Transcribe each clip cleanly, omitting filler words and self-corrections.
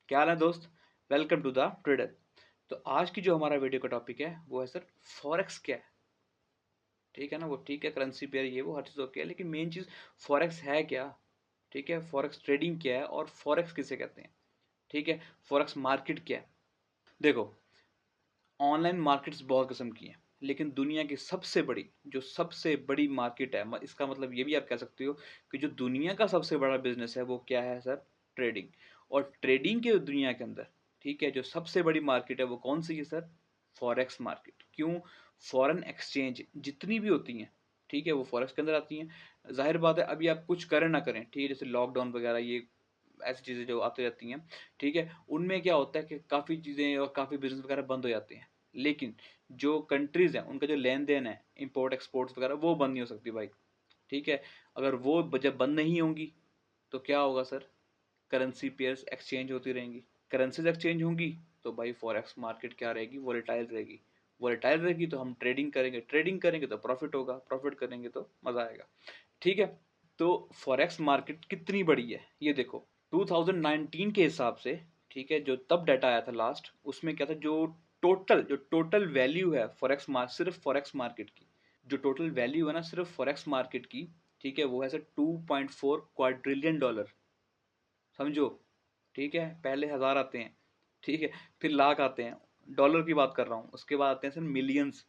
क्या हाल है दोस्त। Welcome to the trader. तो आज की जो हमारा वीडियो का टॉपिक है वो है सर फॉरेक्स क्या है। ठीक है ना, वो ठीक है, करेंसी पेयर ये वो हर चीज़ ओके है, लेकिन मेन चीज़ फॉरेक्स है क्या। ठीक है, फॉरेक्स ट्रेडिंग क्या है और फॉरेक्स किसे कहते हैं। ठीक है, फॉरेक्स मार्केट क्या है। देखो, ऑनलाइन मार्केट्स बहुत किस्म की हैं, लेकिन दुनिया की सबसे बड़ी मार्केट है, इसका मतलब ये भी आप कह सकते हो कि जो दुनिया का सबसे बड़ा बिजनेस है वो क्या है सर, ट्रेडिंग। और ट्रेडिंग के दुनिया के अंदर, ठीक है, जो सबसे बड़ी मार्केट है वो कौन सी है सर, फॉरेक्स मार्केट। क्यों? फॉरेन एक्सचेंज जितनी भी होती हैं, ठीक है, वो फॉरेक्स के अंदर आती हैं। जाहिर बात है, अभी आप कुछ करें ना करें, ठीक है, जैसे लॉकडाउन वगैरह ये ऐसी चीज़ें जो आती रहती हैं, ठीक है, उनमें क्या होता है कि काफ़ी चीज़ें और काफ़ी बिजनेस वगैरह बंद हो जाते हैं। लेकिन जो कंट्रीज़ हैं उनका जो लेन देन है, इंपोर्ट एक्सपोर्ट्स वगैरह, वो बंद नहीं हो सकती भाई। ठीक है, अगर वो जब बंद नहीं होंगी तो क्या होगा सर, करेंसी पेयर्स एक्सचेंज होती रहेंगी। करेंसीज एक्सचेंज होंगी तो भाई फॉरेक्स मार्केट क्या रहेगी, वोलेटाइल रहेगी। वोलेटाइल रहेगी तो हम ट्रेडिंग करेंगे, ट्रेडिंग करेंगे तो प्रॉफिट होगा, प्रॉफिट करेंगे तो मज़ा आएगा। ठीक है, तो फॉरेक्स मार्केट कितनी बड़ी है ये देखो। 2019 के हिसाब से, ठीक है, जो तब डाटा आया था लास्ट, उसमें क्या था, जो टोटल वैल्यू है सिर्फ फॉरेक्स मार्केट की, जो टोटल वैल्यू है ना सिर्फ फॉरेक्स मार्केट की, ठीक है, वो है सर 2.4 क्वाड्रिलियन डॉलर। समझो। ठीक है, पहले हज़ार आते हैं, ठीक है, फिर लाख आते हैं, डॉलर की बात कर रहा हूँ, उसके बाद आते हैं सर मिलियंस,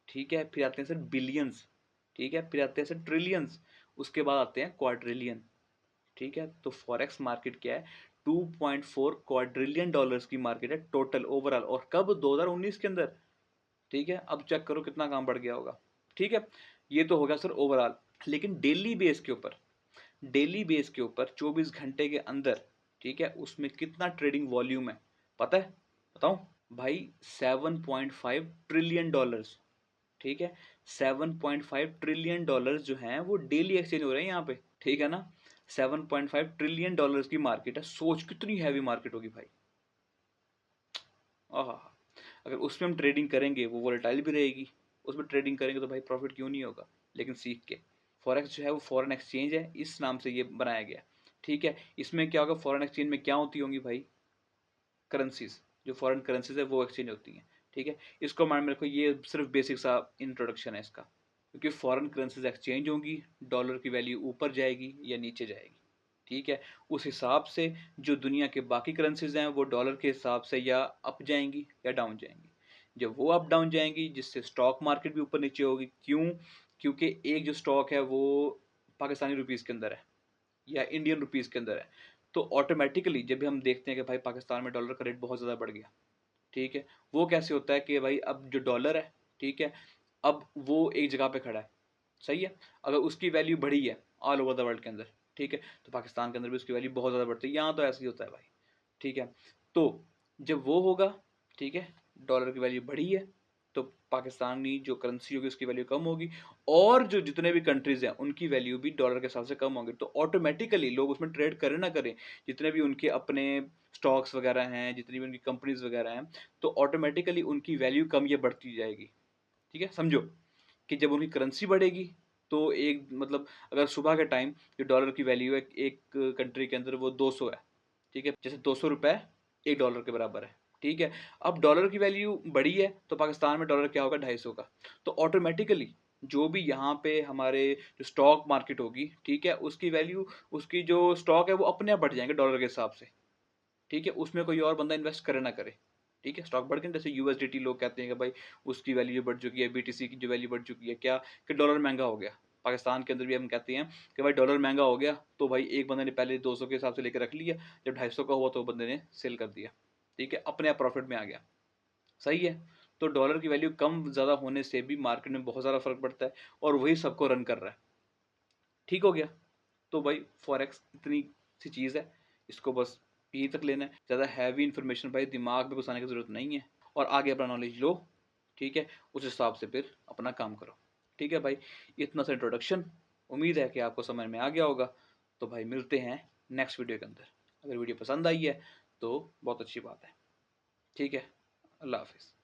ठीक है, फिर आते हैं सर बिलियंस, ठीक है, फिर आते हैं सर ट्रिलियंस, उसके बाद आते हैं क्वाड्रिलियन। ठीक है, तो फॉरेक्स मार्केट क्या है, 2.4 क्वाड्रिलियन डॉलर्स की मार्केट है टोटल ओवरऑल, और कब, 2019 के अंदर। ठीक है, अब चेक करो कितना काम बढ़ गया होगा। ठीक है, ये तो हो गया सर ओवरऑल। लेकिन डेली बेस के ऊपर 24 घंटे के अंदर, ठीक है, उसमें कितना ट्रेडिंग वॉल्यूम है पता है, बताऊं भाई, 7.5 ट्रिलियन डॉलर्स। ठीक है, 7.5 ट्रिलियन डॉलर्स जो हैं वो डेली एक्सचेंज हो रहे हैं यहाँ पे। ठीक है ना, 7.5 ट्रिलियन डॉलर्स की मार्केट है, सोच कितनी हैवी मार्केट होगी भाई। आहा, अगर उसमें हम ट्रेडिंग करेंगे वो वोलेटाइल भी रहेगी, उसमें ट्रेडिंग करेंगे तो भाई प्रॉफिट क्यों नहीं होगा। लेकिन सीख के, फॉरेक्स जो है वो फॉरेन एक्सचेंज है, इस नाम से ये बनाया गया। ठीक है, इसमें क्या होगा, फॉरेन एक्सचेंज में क्या होती होंगी भाई, करेंसीज, जो फॉरेन करेंसीज है वो एक्सचेंज होती हैं। ठीक है, इसको माइंड में रखो, ये सिर्फ बेसिक सा इंट्रोडक्शन है इसका, क्योंकि फॉरेन करेंसीज एक्सचेंज होंगी, डॉलर की वैल्यू ऊपर जाएगी या नीचे जाएगी। ठीक है, उस हिसाब से जो दुनिया के बाकी करेंसीज हैं वो डॉलर के हिसाब से या अप जाएंगी या डाउन जाएंगी। जब वो अप डाउन जाएंगी, जिससे स्टॉक मार्केट भी ऊपर नीचे होगी। क्यों? क्योंकि एक जो स्टॉक है वो पाकिस्तानी रुपीज़ के अंदर है या इंडियन रुपीज़ के अंदर है, तो ऑटोमेटिकली जब भी हम देखते हैं कि भाई पाकिस्तान में डॉलर का रेट बहुत ज़्यादा बढ़ गया, ठीक है, वो कैसे होता है कि भाई अब जो डॉलर है, ठीक है, अब वो एक जगह पे खड़ा है, सही है, अगर उसकी वैल्यू बढ़ी है ऑल ओवर द वर्ल्ड के अंदर, ठीक है, तो पाकिस्तान के अंदर भी उसकी वैल्यू बहुत ज़्यादा बढ़ती है, यहाँ तो ऐसे ही होता है भाई। ठीक है, तो जब वो होगा, ठीक है, डॉलर की वैल्यू बढ़ी है, तो पाकिस्तानी जो करेंसी होगी उसकी वैल्यू कम होगी, और जो जितने भी कंट्रीज हैं उनकी वैल्यू भी डॉलर के हिसाब से कम होगी, तो ऑटोमेटिकली लोग उसमें ट्रेड करें ना करें, जितने भी उनके अपने स्टॉक्स वगैरह हैं, जितनी भी उनकी कंपनीज वगैरह हैं, तो ऑटोमेटिकली उनकी वैल्यू कम या बढ़ती जाएगी। ठीक है, समझो कि जब उनकी करेंसी बढ़ेगी, तो एक मतलब, अगर सुबह के टाइम जो डॉलर की वैल्यू है एक कंट्री के अंदर वो 200 है, ठीक है, जैसे 200 रुपये एक डॉलर के बराबर है। ठीक है, अब डॉलर की वैल्यू बढ़ी है तो पाकिस्तान में डॉलर क्या होगा, 250 का, तो ऑटोमेटिकली जो भी यहाँ पे हमारे जो स्टॉक मार्केट होगी, ठीक है, उसकी वैल्यू, उसकी जो स्टॉक है वो अपने आप बढ़ जाएंगे डॉलर के हिसाब से। ठीक है, उसमें कोई और बंदा इन्वेस्ट करे ना करे। ठीक है, स्टॉक बढ़ गए, जैसे यूएसडीटी लोग कहते हैं कि भाई उसकी वैल्यू बढ़ चुकी है, बीटीसी की जो वैल्यू बढ़ चुकी है, क्या कि डॉलर महंगा हो गया। पाकिस्तान के अंदर भी हम कहते हैं कि भाई डॉलर महंगा हो गया, तो भाई एक बंदे ने पहले 200 के हिसाब से लेकर रख लिया, जब 250 का हुआ तो बंदे ने सेल कर दिया। ठीक है, अपने आप प्रॉफिट में आ गया। सही है, तो डॉलर की वैल्यू कम ज़्यादा होने से भी मार्केट में बहुत ज़्यादा फर्क पड़ता है, और वही सबको रन कर रहा है। ठीक हो गया, तो भाई फॉरेक्स इतनी सी चीज़ है, इसको बस यहीं तक लेना है, ज़्यादा हैवी इन्फॉर्मेशन भाई दिमाग में घुसाने की ज़रूरत नहीं है, और आगे अपना नॉलेज लो। ठीक है, उस हिसाब से फिर अपना काम करो। ठीक है भाई, इतना सा इंट्रोडक्शन, उम्मीद है कि आपको समझ में आ गया होगा। तो भाई मिलते हैं नेक्स्ट वीडियो के अंदर। अगर वीडियो पसंद आई है तो बहुत अच्छी बात है। ठीक है, अल्लाह हाफिज़।